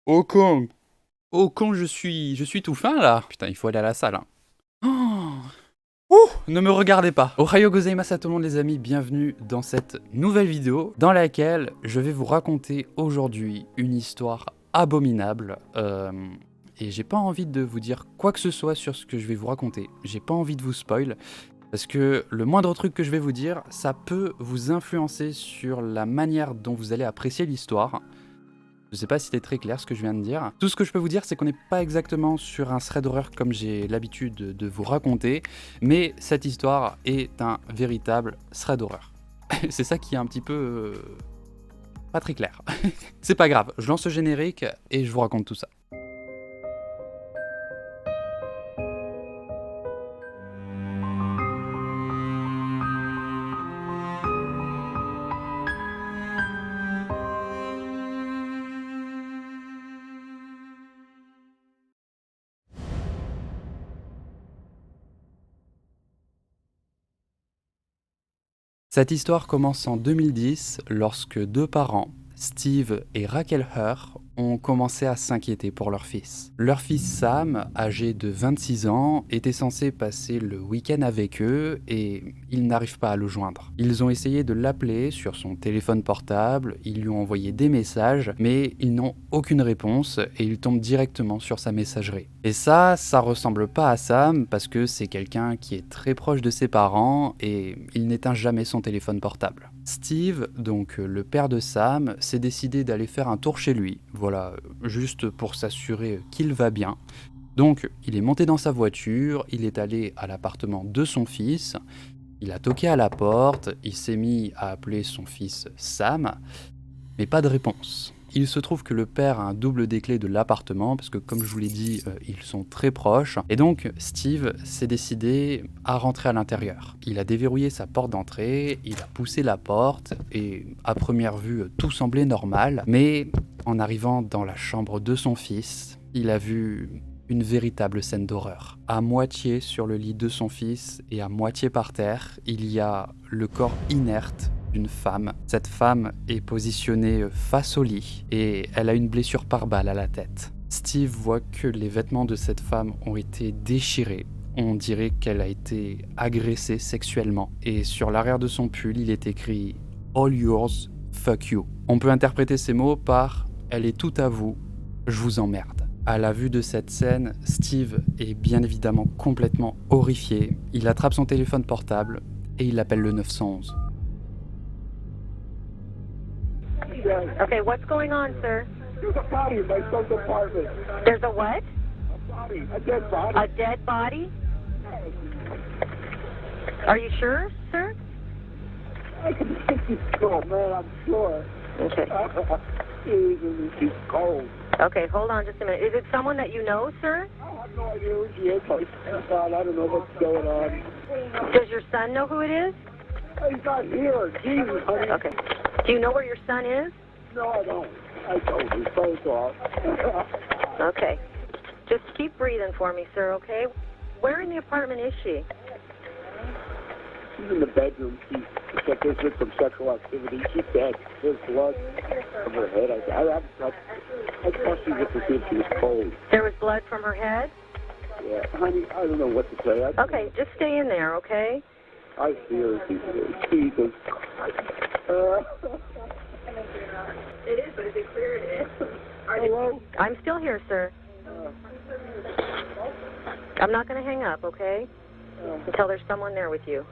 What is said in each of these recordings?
Oh con! Oh con, je suis tout fin là! Putain, il faut aller à la salle, hein. Oh! Ouh! Ne me regardez pas! Ohayo gozaimasu à tout le monde les amis, bienvenue dans cette nouvelle vidéo dans laquelle je vais vous raconter aujourd'hui une histoire abominable. Et j'ai pas envie de vous dire quoi que ce soit sur ce que je vais vous raconter. J'ai pas envie de vous spoil. Parce que le moindre truc que je vais vous dire, ça peut vous influencer sur la manière dont vous allez apprécier l'histoire. Je sais pas si c'était très clair ce que je viens de dire. Tout ce que je peux vous dire, c'est qu'on n'est pas exactement sur un thread d'horreur comme j'ai l'habitude de vous raconter, mais cette histoire est un véritable thread d'horreur. C'est ça qui est un petit peu pas très clair. C'est pas grave, je lance le générique et je vous raconte tout ça. Cette histoire commence en 2010 lorsque deux parents, Steve et Raquel Herr, ont commencé à s'inquiéter pour leur fils. Leur fils Sam, âgé de 26 ans, était censé passer le week-end avec eux et ils n'arrivent pas à le joindre. Ils ont essayé de l'appeler sur son téléphone portable, ils lui ont envoyé des messages, mais ils n'ont aucune réponse et ils tombent directement sur sa messagerie. Et ça ressemble pas à Sam parce que c'est quelqu'un qui est très proche de ses parents et il n'éteint jamais son téléphone portable. Steve, donc le père de Sam, s'est décidé d'aller faire un tour chez lui, voilà, juste pour s'assurer qu'il va bien. Donc il est monté dans sa voiture, il est allé à l'appartement de son fils, il a toqué à la porte, il s'est mis à appeler son fils Sam, mais pas de réponse. Il se trouve que le père a un double des clés de l'appartement, parce que comme je vous l'ai dit, ils sont très proches. Et donc Steve s'est décidé à rentrer à l'intérieur. Il a déverrouillé sa porte d'entrée, il a poussé la porte, et à première vue, tout semblait normal. Mais en arrivant dans la chambre de son fils, il a vu une véritable scène d'horreur. À moitié sur le lit de son fils et à moitié par terre, il y a le corps inerte d'une femme. Cette femme est positionnée face au lit et elle a une blessure par balle à la tête. Steve voit que les vêtements de cette femme ont été déchirés. On dirait qu'elle a été agressée sexuellement. Et sur l'arrière de son pull, il est écrit « All yours, fuck you ». On peut interpréter ces mots par « Elle est tout à vous, je vous emmerde ». À la vue de cette scène, Steve est bien évidemment complètement horrifié. Il attrape son téléphone portable et il appelle le 911. Okay, what's going on, sir? There's a body in my son's apartment. There's a what? A body, a dead body. A dead body? Are you sure, sir? I can think he's cold, man, I'm sure. Okay. He's cold. Okay, hold on just a minute. Is it someone that you know, sir? I have no idea who she is. God, I don't know what's going on. Does your son know who it is? He's not here. Jesus, honey. Okay. Do you know where your son is? No, I don't. I told his phone's off. Okay. Just keep breathing for me, sir, okay? Where in the apartment is she? She's in the bedroom. She's like there's been some sexual activity. She's dead. There's blood from her head. I thought she was just she was cold. There was blood from her head? Yeah, honey, I don't know what to say. Okay, just stay in there, okay? I fear Jesus. It is, but is it clear it is? Hello? I'm still here, sir. I'm not going to hang up, okay? Until there's someone there with you.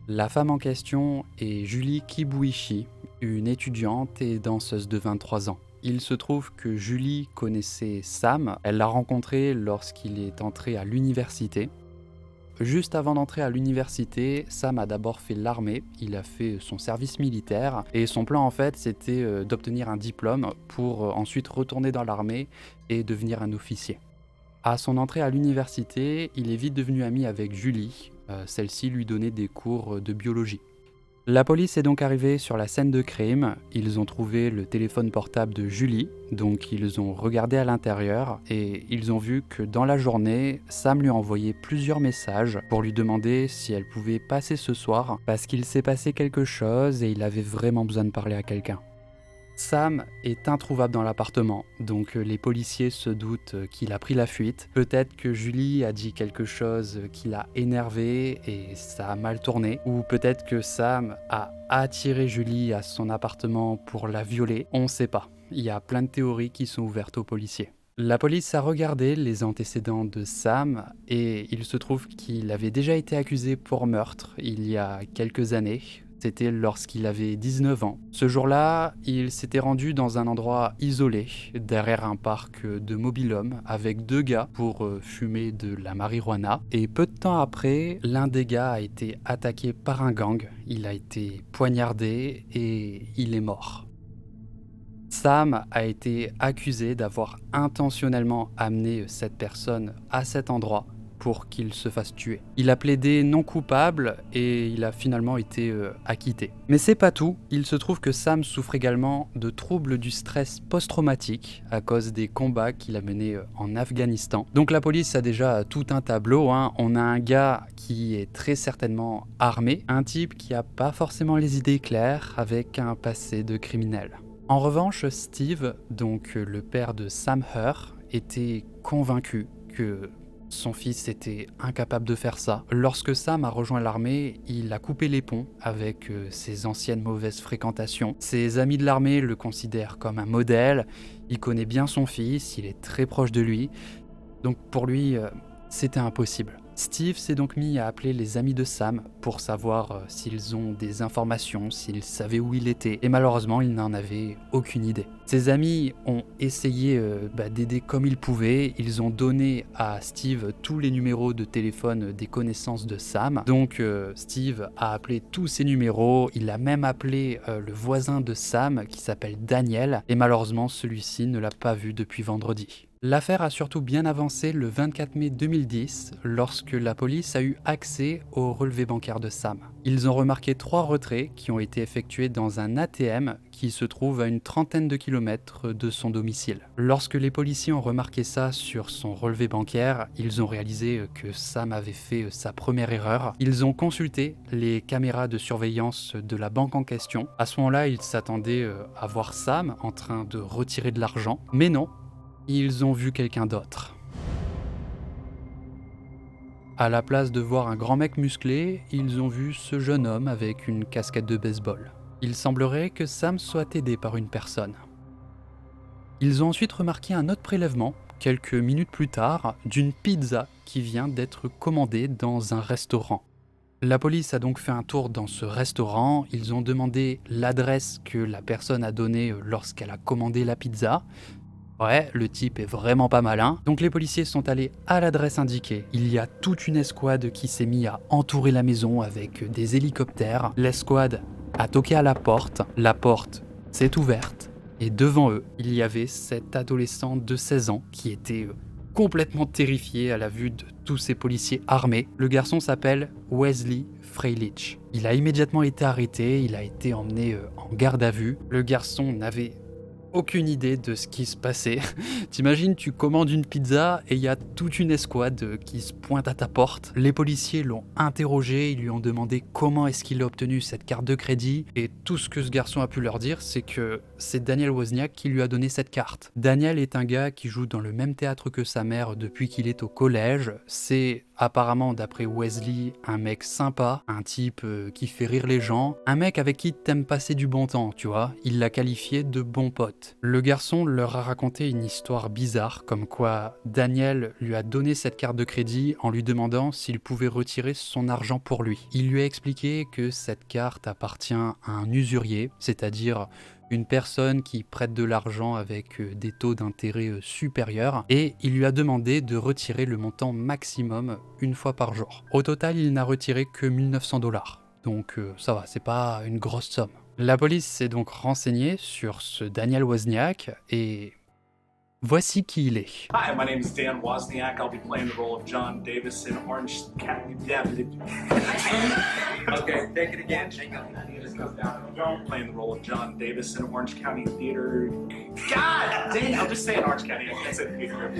La femme en question est Julie Kibuishi, une étudiante et danseuse de 23 ans. Il se trouve que Julie connaissait Sam, elle l'a rencontré lorsqu'il est entré à l'université. Juste avant d'entrer à l'université, Sam a d'abord fait l'armée, il a fait son service militaire et son plan en fait c'était d'obtenir un diplôme pour ensuite retourner dans l'armée et devenir un officier. À son entrée à l'université, il est vite devenu ami avec Julie, celle-ci lui donnait des cours de biologie. La police est donc arrivée sur la scène de crime, ils ont trouvé le téléphone portable de Julie, donc ils ont regardé à l'intérieur et ils ont vu que dans la journée, Sam lui a envoyé plusieurs messages pour lui demander si elle pouvait passer ce soir parce qu'il s'est passé quelque chose et il avait vraiment besoin de parler à quelqu'un. Sam est introuvable dans l'appartement, donc les policiers se doutent qu'il a pris la fuite. Peut-être que Julie a dit quelque chose qui l'a énervé et ça a mal tourné. Ou peut-être que Sam a attiré Julie à son appartement pour la violer. On ne sait pas. Il y a plein de théories qui sont ouvertes aux policiers. La police a regardé les antécédents de Sam et il se trouve qu'il avait déjà été accusé pour meurtre il y a quelques années. C'était lorsqu'il avait 19 ans. Ce jour-là, il s'était rendu dans un endroit isolé, derrière un parc de mobil-hommes, avec 2 gars pour fumer de la marijuana. Et peu de temps après, l'un des gars a été attaqué par un gang. Il a été poignardé et il est mort. Sam a été accusé d'avoir intentionnellement amené cette personne à cet endroit pour qu'il se fasse tuer. Il a plaidé non coupable et il a finalement été acquitté. Mais c'est pas tout, il se trouve que Sam souffre également de troubles du stress post-traumatique à cause des combats qu'il a menés en Afghanistan. Donc la police a déjà tout un tableau, hein. On a un gars qui est très certainement armé, un type qui a pas forcément les idées claires avec un passé de criminel. En revanche, Steve, donc le père de Sam Herr, était convaincu que son fils était incapable de faire ça. Lorsque Sam a rejoint l'armée, il a coupé les ponts avec ses anciennes mauvaises fréquentations. Ses amis de l'armée le considèrent comme un modèle, il connaît bien son fils, il est très proche de lui, donc pour lui, c'était impossible. Steve s'est donc mis à appeler les amis de Sam pour savoir s'ils ont des informations, s'ils savaient où il était, et malheureusement, il n'en avait aucune idée. Ses amis ont essayé d'aider comme ils pouvaient, ils ont donné à Steve tous les numéros de téléphone des connaissances de Sam, donc Steve a appelé tous ses numéros, il a même appelé le voisin de Sam qui s'appelle Daniel, et malheureusement, celui-ci ne l'a pas vu depuis vendredi. L'affaire a surtout bien avancé le 24 mai 2010, lorsque la police a eu accès au relevé bancaire de Sam. Ils ont remarqué 3 retraits qui ont été effectués dans un ATM qui se trouve à une trentaine de kilomètres de son domicile. Lorsque les policiers ont remarqué ça sur son relevé bancaire, ils ont réalisé que Sam avait fait sa première erreur. Ils ont consulté les caméras de surveillance de la banque en question. À ce moment-là, ils s'attendaient à voir Sam en train de retirer de l'argent, mais non. Ils ont vu quelqu'un d'autre. À la place de voir un grand mec musclé, ils ont vu ce jeune homme avec une casquette de baseball. Il semblerait que Sam soit aidé par une personne. Ils ont ensuite remarqué un autre prélèvement, quelques minutes plus tard, d'une pizza qui vient d'être commandée dans un restaurant. La police a donc fait un tour dans ce restaurant, ils ont demandé l'adresse que la personne a donnée lorsqu'elle a commandé la pizza. Ouais, le type est vraiment pas malin. Donc les policiers sont allés à l'adresse indiquée. Il y a toute une escouade qui s'est mise à entourer la maison avec des hélicoptères. L'escouade a toqué à la porte s'est ouverte. Et devant eux, il y avait cet adolescent de 16 ans qui était complètement terrifié à la vue de tous ces policiers armés. Le garçon s'appelle Wesley Freilich. Il a immédiatement été arrêté, il a été emmené en garde à vue. Le garçon n'avait aucune idée de ce qui se passait. T'imagines, tu commandes une pizza et il y a toute une escouade qui se pointe à ta porte. Les policiers l'ont interrogé, ils lui ont demandé comment est-ce qu'il a obtenu cette carte de crédit et tout ce que ce garçon a pu leur dire, c'est que c'est Daniel Wozniak qui lui a donné cette carte. Daniel est un gars qui joue dans le même théâtre que sa mère depuis qu'il est au collège. C'est apparemment, d'après Wesley, un mec sympa, un type qui fait rire les gens, un mec avec qui t'aimes passer du bon temps, tu vois. Il l'a qualifié de bon pote. Le garçon leur a raconté une histoire bizarre, comme quoi Daniel lui a donné cette carte de crédit en lui demandant s'il pouvait retirer son argent pour lui. Il lui a expliqué que cette carte appartient à un usurier, c'est-à-dire une personne qui prête de l'argent avec des taux d'intérêt supérieurs, et il lui a demandé de retirer le montant maximum une fois par jour. Au total, il n'a retiré que 1900 $. Donc ça va, c'est pas une grosse somme. La police s'est donc renseignée sur ce Daniel Wozniak et voici qui il est. Hi, my name is Dan Wozniak. I'll be playing the role of John Davis in Orange County. Okay, take it again. John playing the role of John Davis in Orange County Theater. God dang! I'll just say in Orange County. I can't say theater.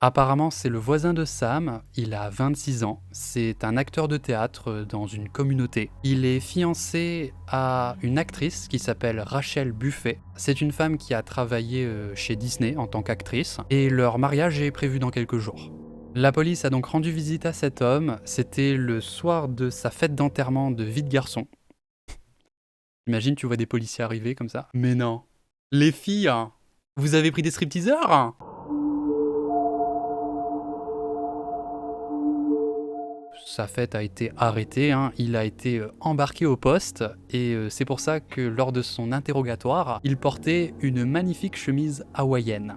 Apparemment, c'est le voisin de Sam, il a 26 ans, c'est un acteur de théâtre dans une communauté. Il est fiancé à une actrice qui s'appelle Rachel Buffet. C'est une femme qui a travaillé chez Disney en tant qu'actrice, et leur mariage est prévu dans quelques jours. La police a donc rendu visite à cet homme, c'était le soir de sa fête d'enterrement de vie de garçon. Imagine, tu vois des policiers arriver comme ça. Mais non. Les filles, vous avez pris des stripteaseurs ? Sa fête a été arrêtée, il a été embarqué au poste et c'est pour ça que lors de son interrogatoire, il portait une magnifique chemise hawaïenne.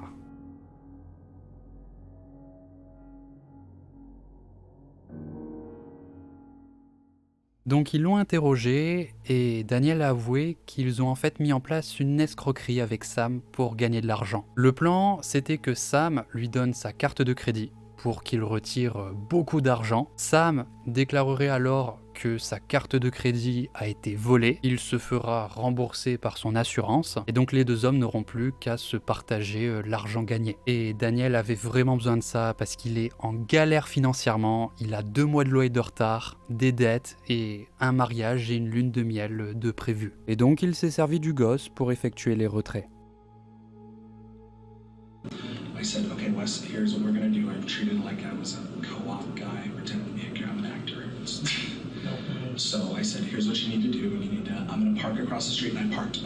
Donc ils l'ont interrogé et Daniel a avoué qu'ils ont en fait mis en place une escroquerie avec Sam pour gagner de l'argent. Le plan, c'était que Sam lui donne sa carte de crédit pour qu'il retire beaucoup d'argent. Sam déclarerait alors que sa carte de crédit a été volée. Il se fera rembourser par son assurance et donc les deux hommes n'auront plus qu'à se partager l'argent gagné. Et Daniel avait vraiment besoin de ça parce qu'il est en galère financièrement, il a 2 mois de loyer de retard, des dettes et un mariage et une lune de miel de prévu. Et donc il s'est servi du gosse pour effectuer les retraits. I said, okay, Wes, here's what we're gonna do. I've treated like I was a co-op guy, pretending to be an actor. So I said, here's what you need to do. You need to, I'm gonna park across the street, and I parked.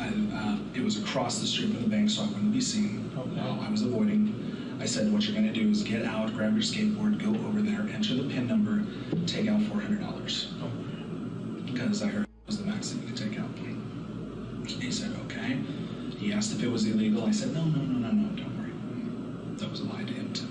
It was across the street from the bank, so I wouldn't be seen while I was avoiding. I said, what you're gonna do is get out, grab your skateboard, go over there, enter the PIN number, take out $400. Because I heard it was the max that you could take out. He said, okay. He asked if it was illegal. I said, no, don't worry. That was a lie to him too.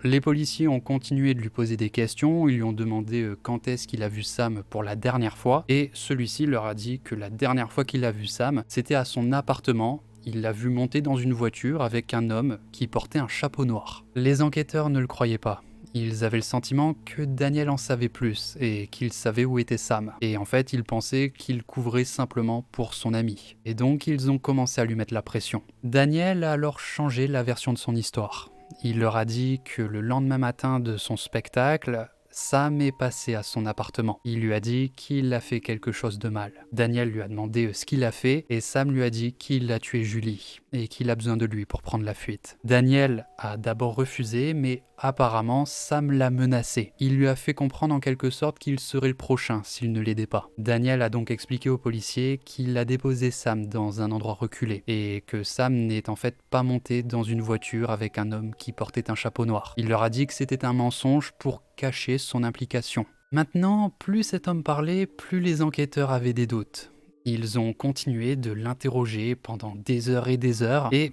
Les policiers ont continué de lui poser des questions, ils lui ont demandé quand est-ce qu'il a vu Sam pour la dernière fois, et celui-ci leur a dit que la dernière fois qu'il a vu Sam, c'était à son appartement. Il l'a vu monter dans une voiture avec un homme qui portait un chapeau noir. Les enquêteurs ne le croyaient pas. Ils avaient le sentiment que Daniel en savait plus et qu'il savait où était Sam. Et en fait, ils pensaient qu'il couvrait simplement pour son ami. Et donc, ils ont commencé à lui mettre la pression. Daniel a alors changé la version de son histoire. Il leur a dit que le lendemain matin de son spectacle, Sam est passé à son appartement. Il lui a dit qu'il a fait quelque chose de mal. Daniel lui a demandé ce qu'il a fait et Sam lui a dit qu'il a tué Julie et qu'il a besoin de lui pour prendre la fuite. Daniel a d'abord refusé, mais apparemment Sam l'a menacé. Il lui a fait comprendre en quelque sorte qu'il serait le prochain s'il ne l'aidait pas. Daniel a donc expliqué aux policiers qu'il a déposé Sam dans un endroit reculé et que Sam n'est en fait pas monté dans une voiture avec un homme qui portait un chapeau noir. Il leur a dit que c'était un mensonge pour cacher son implication. Maintenant, plus cet homme parlait, plus les enquêteurs avaient des doutes. Ils ont continué de l'interroger pendant des heures et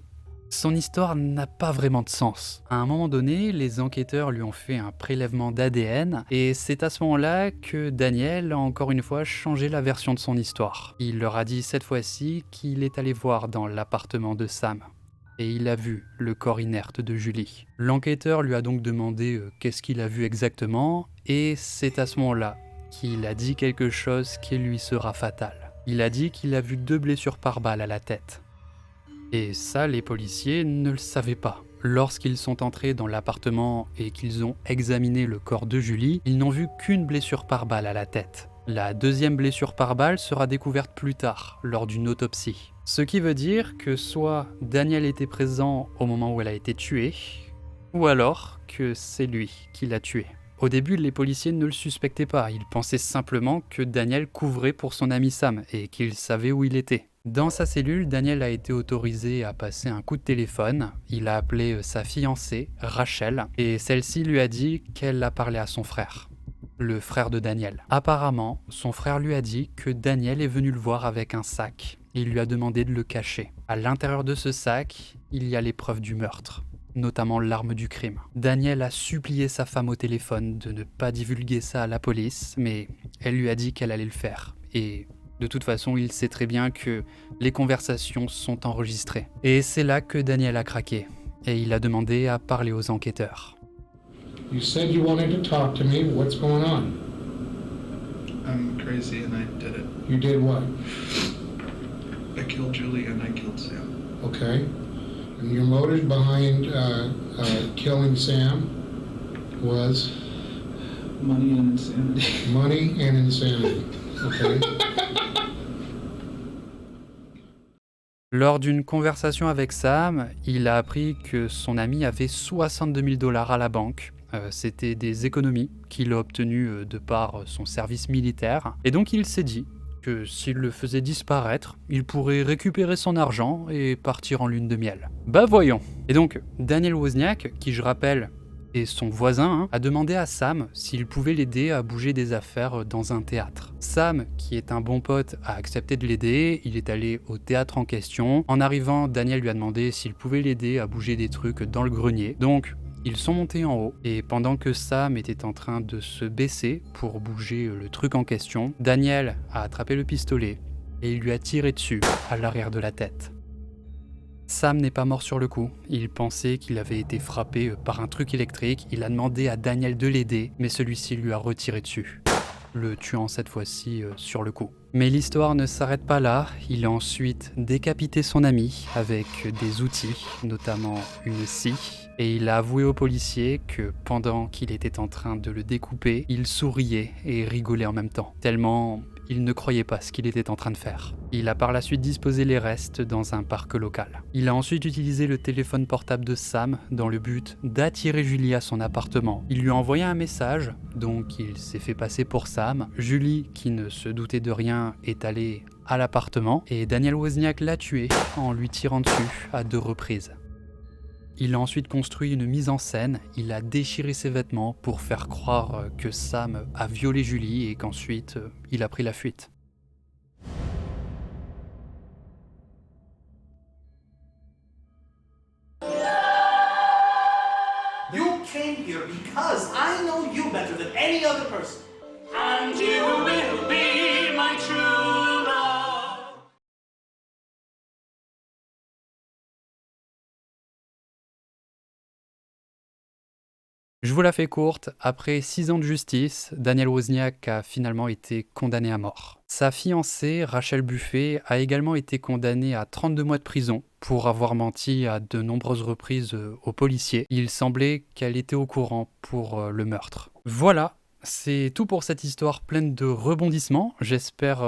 son histoire n'a pas vraiment de sens. À un moment donné, les enquêteurs lui ont fait un prélèvement d'ADN et c'est à ce moment-là que Daniel a encore une fois changé la version de son histoire. Il leur a dit cette fois-ci qu'il est allé voir dans l'appartement de Sam et il a vu le corps inerte de Julie. L'enquêteur lui a donc demandé qu'est-ce qu'il a vu exactement et c'est à ce moment-là qu'il a dit quelque chose qui lui sera fatal. Il a dit qu'il a vu 2 blessures par balle à la tête. Et ça, les policiers ne le savaient pas. Lorsqu'ils sont entrés dans l'appartement et qu'ils ont examiné le corps de Julie, ils n'ont vu qu'une blessure par balle à la tête. La 2e blessure par balle sera découverte plus tard, lors d'une autopsie. Ce qui veut dire que soit Daniel était présent au moment où elle a été tuée, ou alors que c'est lui qui l'a tuée. Au début, les policiers ne le suspectaient pas, ils pensaient simplement que Daniel couvrait pour son ami Sam et qu'il savait où il était. Dans sa cellule, Daniel a été autorisé à passer un coup de téléphone. Il a appelé sa fiancée, Rachel, et celle-ci lui a dit qu'elle a parlé à son frère, le frère de Daniel. Apparemment, son frère lui a dit que Daniel est venu le voir avec un sac et il lui a demandé de le cacher. À l'intérieur de ce sac, il y a les preuves du meurtre, notamment l'arme du crime. Daniel a supplié sa femme au téléphone de ne pas divulguer ça à la police, mais elle lui a dit qu'elle allait le faire. Et de toute façon, il sait très bien que les conversations sont enregistrées. Et c'est là que Daniel a craqué, et il a demandé à parler aux enquêteurs. You said you wanted to talk to me. What's going on? I'm crazy and I did it. You did what? I killed Julie and I killed Sam. Okay. And your motive behind killing Sam was? Money and insanity. Money and insanity. Okay. Lors d'une conversation avec Sam, il a appris que son ami avait 62 000 $ à la banque. C'était des économies qu'il a obtenues de par son service militaire. Et donc il s'est dit que s'il le faisait disparaître, il pourrait récupérer son argent et partir en lune de miel. Bah voyons. Et donc Daniel Wozniak, qui je rappelle est son voisin, a demandé à Sam s'il pouvait l'aider à bouger des affaires dans un théâtre. Sam, qui est un bon pote, a accepté de l'aider, il est allé au théâtre en question. En arrivant, Daniel lui a demandé s'il pouvait l'aider à bouger des trucs dans le grenier. Donc, ils sont montés en haut, et pendant que Sam était en train de se baisser pour bouger le truc en question, Daniel a attrapé le pistolet et il lui a tiré dessus, à l'arrière de la tête. Sam n'est pas mort sur le coup, il pensait qu'il avait été frappé par un truc électrique, il a demandé à Daniel de l'aider, mais celui-ci lui a retiré dessus, le tuant cette fois-ci sur le coup. Mais l'histoire ne s'arrête pas là, il a ensuite décapité son ami avec des outils, notamment une scie, et il a avoué aux policiers que pendant qu'il était en train de le découper, il souriait et rigolait en même temps, tellement il ne croyait pas ce qu'il était en train de faire. Il a par la suite disposé les restes dans un parc local. Il a ensuite utilisé le téléphone portable de Sam dans le but d'attirer Julie à son appartement. Il lui a envoyé un message, donc il s'est fait passer pour Sam. Julie, qui ne se doutait de rien, est allée à l'appartement et Daniel Wozniak l'a tué en lui tirant dessus à 2 reprises. Il a ensuite construit une mise en scène, il a déchiré ses vêtements pour faire croire que Sam a violé Julie et qu'ensuite il a pris la fuite. You came here because I know you better than any other person. And you will be my true love. Je vous la fais courte, après 6 ans de justice, Daniel Wozniak a finalement été condamné à mort. Sa fiancée, Rachel Buffet, a également été condamnée à 32 mois de prison pour avoir menti à de nombreuses reprises aux policiers. Il semblait qu'elle était au courant pour le meurtre. Voilà, c'est tout pour cette histoire pleine de rebondissements. J'espère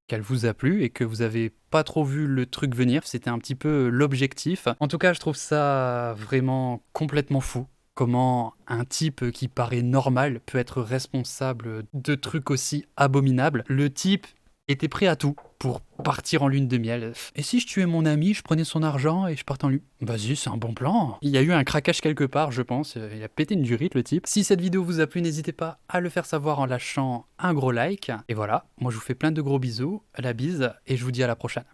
qu'elle vous a plu et que vous avez pas trop vu le truc venir. C'était un petit peu l'objectif. En tout cas, je trouve ça vraiment complètement fou. Comment un type qui paraît normal peut être responsable de trucs aussi abominables. Le type était prêt à tout pour partir en lune de miel. Et si je tuais mon ami, je prenais son argent et je partais en lune. Vas-y, c'est un bon plan. Il y a eu un craquage quelque part, je pense. Il a pété une durite, le type. Si cette vidéo vous a plu, n'hésitez pas à le faire savoir en lâchant un gros like. Et voilà, moi je vous fais plein de gros bisous, la bise, et je vous dis à la prochaine.